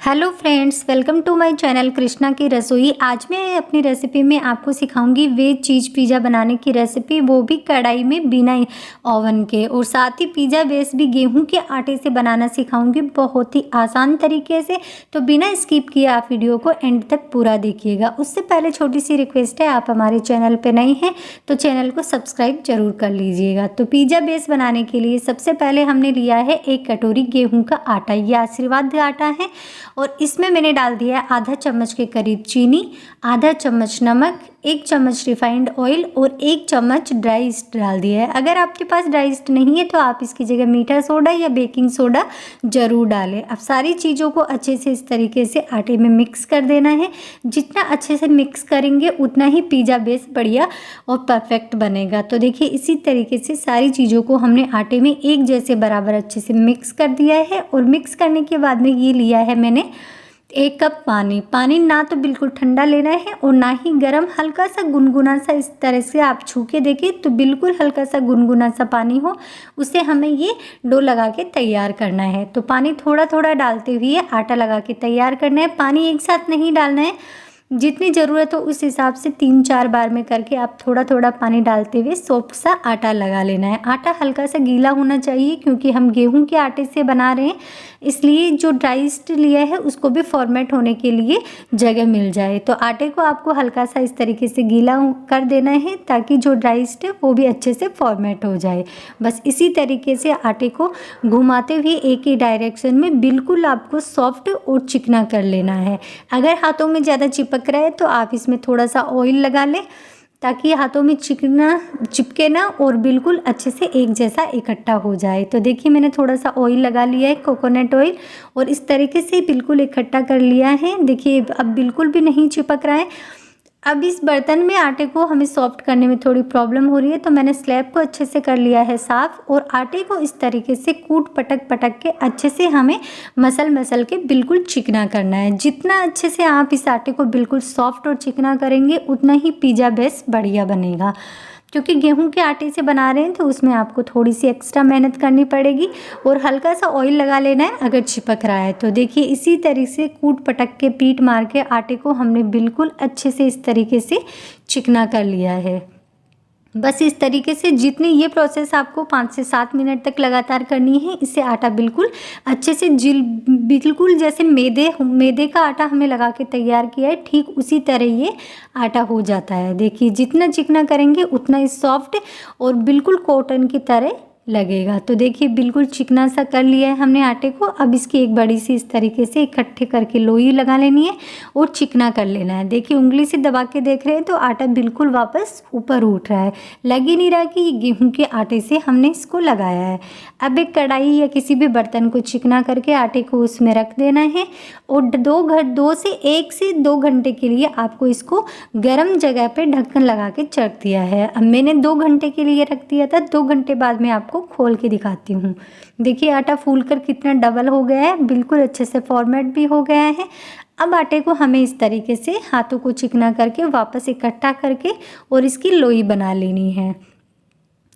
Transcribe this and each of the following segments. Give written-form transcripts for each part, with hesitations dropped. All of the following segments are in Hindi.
Hello friends, welcome to my channel Krishna की रसोई। आज मैं अपनी रेसिपी में आपको सिखाऊंगी वेज चीज़ पिज़्ज़ा बनाने की रेसिपी, वो भी कढ़ाई में बिना ओवन के। और साथ ही पिज़्ज़ा बेस भी गेहूं के आटे से बनाना सिखाऊंगी बहुत ही आसान तरीके से। तो बिना स्किप किए आप वीडियो को एंड तक पूरा देखिएगा। उससे पहले छोटी सी रिक्वेस्ट है, आप हमारे चैनल पर नए हैं तो चैनल को सब्सक्राइब जरूर कर लीजिएगा। तो पिज़्ज़ा बेस बनाने के लिए सबसे पहले हमने लिया है 1 कटोरी गेहूँ का आटा। ये आशीर्वाद आटा है और इसमें मैंने डाल दिया है आधा चम्मच के करीब चीनी, आधा चम्मच नमक, 1 चम्मच रिफाइंड ऑयल और 1 चम्मच ड्राई ईस्ट डाल दिया है। अगर आपके पास ड्राई ईस्ट नहीं है तो आप इसकी जगह मीठा सोडा या बेकिंग सोडा ज़रूर डालें। अब सारी चीज़ों को अच्छे से इस तरीके से आटे में मिक्स कर देना है। जितना अच्छे से मिक्स करेंगे उतना ही पिज़्ज़ा बेस बढ़िया और परफेक्ट बनेगा। तो देखिए इसी तरीके से सारी चीज़ों को हमने आटे में एक जैसे बराबर अच्छे से मिक्स कर दिया है। और मिक्स करने के बाद में ये लिया है मैंने 1 कप पानी। पानी ना तो बिल्कुल ठंडा लेना है और ना ही गर्म, हल्का सा गुनगुना सा। इस तरह से आप छू के देखिए तो बिल्कुल हल्का सा गुनगुना सा पानी हो, उससे हमें ये डो लगा के तैयार करना है। तो पानी थोड़ा थोड़ा डालते हुए आटा लगा के तैयार करना है। पानी एक साथ नहीं डालना है, जितनी ज़रूरत हो उस हिसाब से 3-4 बार में करके आप थोड़ा थोड़ा पानी डालते हुए सॉफ्ट सा आटा लगा लेना है। आटा हल्का सा गीला होना चाहिए क्योंकि हम गेहूं के आटे से बना रहे हैं, इसलिए जो ड्राई ईस्ट लिया है उसको भी फॉर्मेट होने के लिए जगह मिल जाए। तो आटे को आपको हल्का सा इस तरीके से गीला कर देना है ताकि जो ड्राई ईस्ट है वो भी अच्छे से फॉर्मेट हो जाए। बस इसी तरीके से आटे को घुमाते हुए एक ही डायरेक्शन में बिल्कुल आपको सॉफ्ट और चिकना कर लेना है। अगर हाथों में ज़्यादा चिपक रहा है तो आप इसमें थोड़ा सा ऑयल लगा लें ताकि हाथों में चिपके ना और बिल्कुल अच्छे से एक जैसा इकट्ठा हो जाए। तो देखिए मैंने थोड़ा सा ऑयल लगा लिया है, कोकोनट ऑयल, और इस तरीके से बिल्कुल इकट्ठा कर लिया है। देखिए अब बिल्कुल भी नहीं चिपक रहा है। अब इस बर्तन में आटे को हमें सॉफ्ट करने में थोड़ी प्रॉब्लम हो रही है, तो मैंने स्लैब को अच्छे से कर लिया है साफ़। और आटे को इस तरीके से कूट पटक के अच्छे से हमें मसल के बिल्कुल चिकना करना है। जितना अच्छे से आप इस आटे को बिल्कुल सॉफ्ट और चिकना करेंगे उतना ही पिज़्ज़ा बेस बढ़िया बनेगा। क्योंकि गेहूं के आटे से बना रहे हैं तो उसमें आपको थोड़ी सी एक्स्ट्रा मेहनत करनी पड़ेगी और हल्का सा ऑयल लगा लेना है अगर चिपक रहा है तो। देखिए इसी तरीके से कूट पटक के पीट मार के आटे को हमने बिल्कुल अच्छे से इस तरीके से चिकना कर लिया है। बस इस तरीके से जितनी ये प्रोसेस आपको 5 से 7 मिनट तक लगातार करनी है। इससे आटा बिल्कुल अच्छे से बिल्कुल जैसे मैदे का आटा हमने लगा के तैयार किया है, ठीक उसी तरह ये आटा हो जाता है। देखिए जितना चिकना करेंगे उतना ही सॉफ्ट और बिल्कुल कॉटन की तरह लगेगा। तो देखिए बिल्कुल चिकना सा कर लिया है हमने आटे को। अब इसकी एक बड़ी सी इस तरीके से इकट्ठे करके लोई लगा लेनी है और चिकना कर लेना है। देखिए उंगली से दबा के देख रहे हैं तो आटा बिल्कुल वापस ऊपर उठ रहा है, लग ही नहीं रहा कि ये गेहूं के आटे से हमने इसको लगाया है। अब एक कढ़ाई या किसी भी बर्तन को चिकना करके आटे को उसमें रख देना है और 1 से 2 घंटे के लिए आपको इसको गर्म जगह पे ढक्कन लगा के रख दिया है। अब मैंने 2 घंटे के लिए रख दिया था। 2 घंटे बाद में आपको खोल के दिखाती हूँ। देखिए आटा फूलकर कितना डबल हो गया है, बिल्कुल अच्छे से फॉर्मेट भी हो गया है। अब आटे को हमें इस तरीके से हाथों को चिकना करके वापस इकट्ठा करके और इसकी लोई बना लेनी है।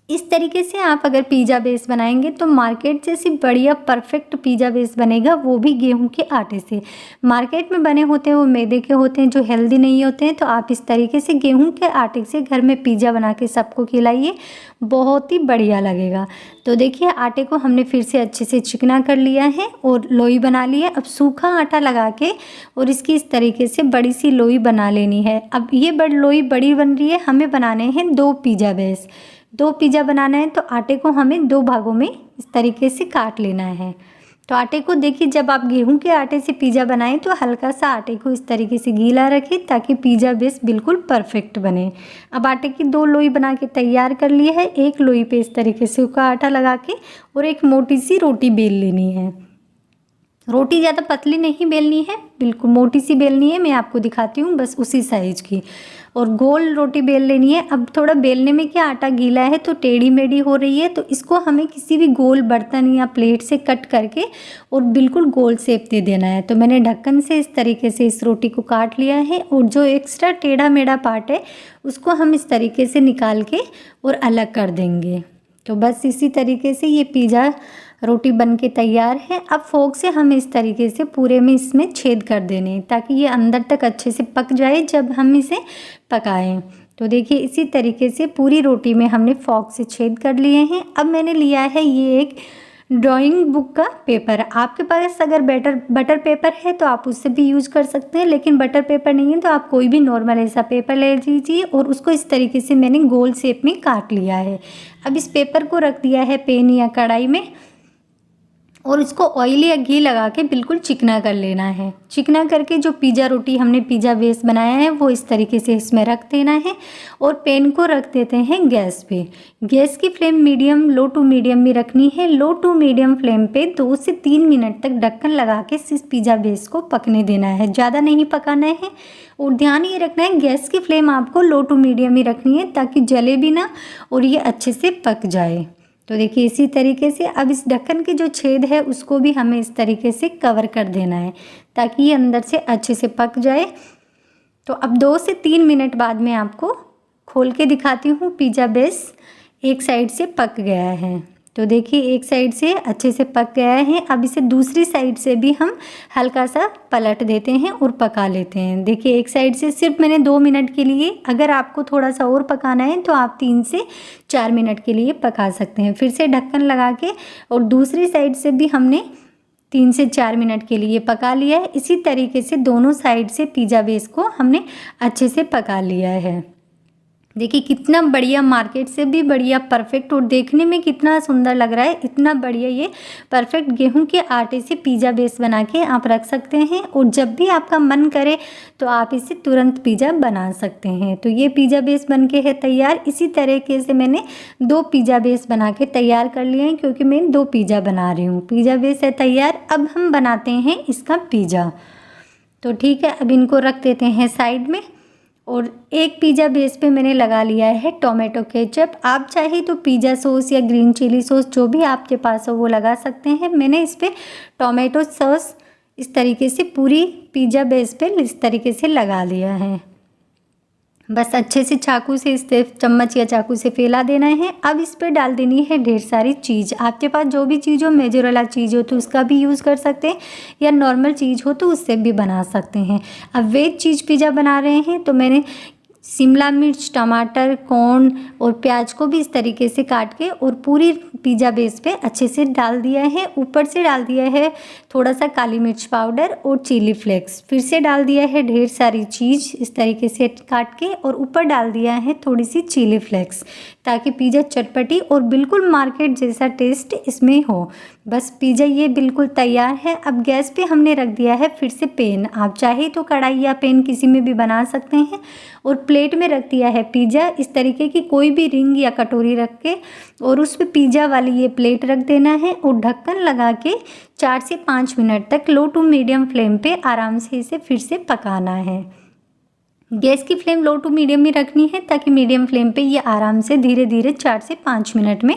इस तरीके से आप अगर पिज़्ज़ा बेस बनाएंगे तो मार्केट जैसी बढ़िया परफेक्ट पिज़्ज़ा बेस बनेगा, वो भी गेहूं के आटे से। मार्केट में बने होते हैं वो मैदे के होते हैं जो हेल्दी नहीं होते हैं। तो आप इस तरीके से गेहूं के आटे से घर में पिज़्ज़ा बना के सबको खिलाइए, बहुत ही बढ़िया लगेगा। तो देखिए आटे को हमने फिर से अच्छे से चिकना कर लिया है और लोई बना ली है। अब सूखा आटा लगा के और इसकी इस तरीके से बड़ी सी लोई बना लेनी है। अब ये लोई बड़ी बन रही है, हमें बनाने हैं 2 पिज़्ज़ा बेस। 2 पिज़्ज़ा बनाना है तो आटे को हमें 2 भागों में इस तरीके से काट लेना है। तो आटे को देखिए जब आप गेहूं के आटे से पिज़्ज़ा बनाएं तो हल्का सा आटे को इस तरीके से गीला रखें ताकि पिज़्ज़ा बेस बिल्कुल परफेक्ट बने। अब आटे की 2 लोई बना के तैयार कर ली है। एक लोई पे इस तरीके से सूखा आटा लगा के और एक मोटी सी रोटी बेल लेनी है। रोटी ज़्यादा पतली नहीं बेलनी है, बिल्कुल मोटी सी बेलनी है। मैं आपको दिखाती हूँ बस उसी साइज की, और गोल रोटी बेल लेनी है। अब थोड़ा बेलने में क्या आटा गीला है तो टेढ़ी मेढ़ी हो रही है, तो इसको हमें किसी भी गोल बर्तन या प्लेट से कट करके और बिल्कुल गोल शेप दे देना है। तो मैंने ढक्कन से इस तरीके से इस रोटी को काट लिया है और जो एक्स्ट्रा टेढ़ा मेढ़ा पार्ट है उसको हम इस तरीके से निकाल के और अलग कर देंगे। तो बस इसी तरीके से ये पिज़्ज़ा रोटी बन के तैयार है। अब फोक से हम इस तरीके से पूरे में इसमें छेद कर देने हैं ताकि ये अंदर तक अच्छे से पक जाए जब हम इसे पकाएं। तो देखिए इसी तरीके से पूरी रोटी में हमने फोक से छेद कर लिए हैं। अब मैंने लिया है ये एक ड्राइंग बुक का पेपर। आपके पास अगर बटर पेपर है तो आप उससे भी यूज कर सकते हैं, लेकिन बटर पेपर नहीं है तो आप कोई भी नॉर्मल ऐसा पेपर ले लीजिए और उसको इस तरीके से मैंने गोल शेप में काट लिया है। अब इस पेपर को रख दिया है पैन या कढ़ाई में और इसको ऑयल या घी लगा के बिल्कुल चिकना कर लेना है। चिकना करके जो पिज़्ज़ा रोटी हमने पिज़्ज़ा बेस बनाया है वो इस तरीके से इसमें रख देना है और पैन को रख देते हैं गैस पे। गैस की flame medium low to medium में रखनी है। लो टू मीडियम फ्लेम पे 2 से 3 मिनट तक ढक्कन लगा के इस पिज़्ज़ा बेस को पकने देना है, ज़्यादा नहीं पकाना है। और ध्यान ये रखना है गैस की फ्लेम आपको लो टू मीडियम ही रखनी है ताकि जले भी ना और ये अच्छे से पक जाए। तो देखिए इसी तरीके से अब इस ढक्कन के जो छेद है उसको भी हमें इस तरीके से कवर कर देना है ताकि ये अंदर से अच्छे से पक जाए। तो अब 2 से 3 मिनट बाद में आपको खोल के दिखाती हूँ। पिज़्ज़ा बेस एक साइड से पक गया है। तो देखिए एक साइड से अच्छे से पक गया है। अब इसे दूसरी साइड से भी हम हल्का सा पलट देते हैं और पका लेते हैं। देखिए एक साइड से सिर्फ मैंने 2 मिनट के लिए, अगर आपको थोड़ा सा और पकाना है तो आप 3 से 4 मिनट के लिए पका सकते हैं। फिर से ढक्कन लगा के और दूसरी साइड से भी हमने 3 से 4 मिनट के लिए पका लिया है। इसी तरीके से दोनों साइड से पिज़्ज़ा बेस को हमने अच्छे से पका लिया है। देखिए कितना बढ़िया, मार्केट से भी बढ़िया परफेक्ट और देखने में कितना सुंदर लग रहा है। इतना बढ़िया ये परफेक्ट गेहूं के आटे से पिज़्ज़ा बेस बना के आप रख सकते हैं और जब भी आपका मन करे तो आप इसे तुरंत पिज़्ज़ा बना सकते हैं। तो ये पिज़्ज़ा बेस बन के है तैयार। इसी तरीके से मैंने 2 पिज़्ज़ा बेस बना के तैयार कर लिए हैं क्योंकि मैं 2 पिज़्ज़ा बना रही हूँ। पिज़्ज़ा बेस है तैयार। अब हम बनाते हैं इसका पिज़्ज़ा। तो ठीक है, अब इनको रख देते हैं साइड में और एक पिज़्ज़ा बेस पे मैंने लगा लिया है टोमेटो केचप। आप चाहे तो पिज़्ज़ा सॉस या ग्रीन चिली सॉस जो भी आपके पास हो वो लगा सकते हैं। मैंने इस पर टोमेटो सॉस इस तरीके से पूरी पिज़्ज़ा बेस पे इस तरीके से लगा लिया है। बस अच्छे से चाकू से इस चम्मच या चाकू से फैला देना है। अब इस पर डाल देनी है ढेर सारी चीज़। आपके पास जो भी चीज़ हो, मेजोरेला चीज़ हो तो उसका भी यूज़ कर सकते हैं या नॉर्मल चीज़ हो तो उससे भी बना सकते हैं। अब वेज चीज़ पिज़्ज़ा बना रहे हैं तो मैंने शिमला मिर्च, टमाटर, कॉर्न और प्याज को भी इस तरीके से काट के और पूरी पिज़्ज़ा बेस पे अच्छे से डाल दिया है। ऊपर से डाल दिया है थोड़ा सा काली मिर्च पाउडर और चिली फ्लेक्स। फिर से डाल दिया है ढेर सारी चीज़ इस तरीके से काट के और ऊपर डाल दिया है थोड़ी सी चिली फ्लेक्स ताकि पिज़्ज़ा चटपटी और बिल्कुल मार्केट जैसा टेस्ट इसमें हो। बस पिज़्ज़ा ये बिल्कुल तैयार है। अब गैस पे हमने रख दिया है फिर से पैन। आप चाहे तो कढ़ाई या पैन किसी में भी बना सकते हैं और प्लेट में रख दिया है पिज़्ज़ा। इस तरीके की कोई भी रिंग या कटोरी रख के और उस पर पिज़्ज़ा वाली ये प्लेट रख देना है और ढक्कन लगा के 4 से 5 मिनट तक लो टू मीडियम फ्लेम पे आराम से इसे फिर से पकाना है। गैस की फ्लेम लो टू मीडियम में रखनी है ताकि मीडियम फ्लेम पे ये आराम से धीरे धीरे 4 से 5 मिनट में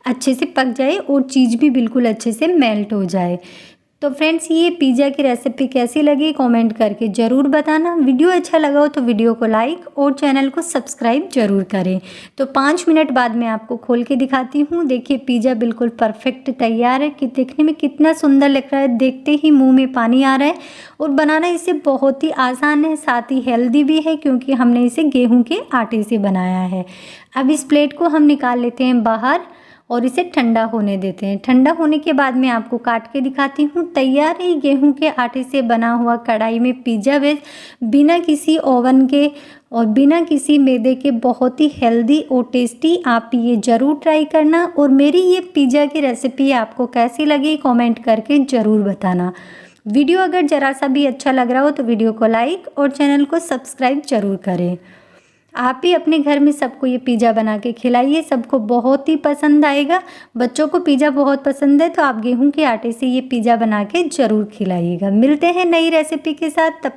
अच्छे से पक जाए और चीज़ भी बिल्कुल अच्छे से मेल्ट हो जाए। तो फ्रेंड्स ये पिज़्ज़ा की रेसिपी कैसी लगी कमेंट करके ज़रूर बताना। वीडियो अच्छा लगा हो तो वीडियो को लाइक और चैनल को सब्सक्राइब ज़रूर करें। तो 5 मिनट बाद मैं आपको खोल के दिखाती हूँ। देखिए पिज़्ज़ा बिल्कुल परफेक्ट तैयार है कि देखने में कितना सुंदर लग रहा है, देखते ही मुंह में पानी आ रहा है। और बनाना इसे बहुत ही आसान है, साथ ही हेल्दी भी है क्योंकि हमने इसे गेहूँ के आटे से बनाया है। अब इस प्लेट को हम निकाल लेते हैं बाहर और इसे ठंडा होने देते हैं। ठंडा होने के बाद मैं आपको काट के दिखाती हूँ। तैयार है गेहूं के आटे से बना हुआ कढ़ाई में पिज़्ज़ा बेस, बिना किसी ओवन के और बिना किसी मैदे के, बहुत ही हेल्दी और टेस्टी। आप ये ज़रूर ट्राई करना और मेरी ये पिज़्ज़ा की रेसिपी आपको कैसी लगी कमेंट करके ज़रूर बताना। वीडियो अगर ज़रा सा भी अच्छा लग रहा हो तो वीडियो को लाइक और चैनल को सब्सक्राइब ज़रूर करें। आप ही अपने घर में सबको ये पिज़्ज़ा बना के खिलाइए, सबको बहुत ही पसंद आएगा। बच्चों को पिज़्ज़ा बहुत पसंद है तो आप गेहूं के आटे से ये पिज़्ज़ा बना के ज़रूर खिलाइएगा। मिलते हैं नई रेसिपी के साथ, तब तक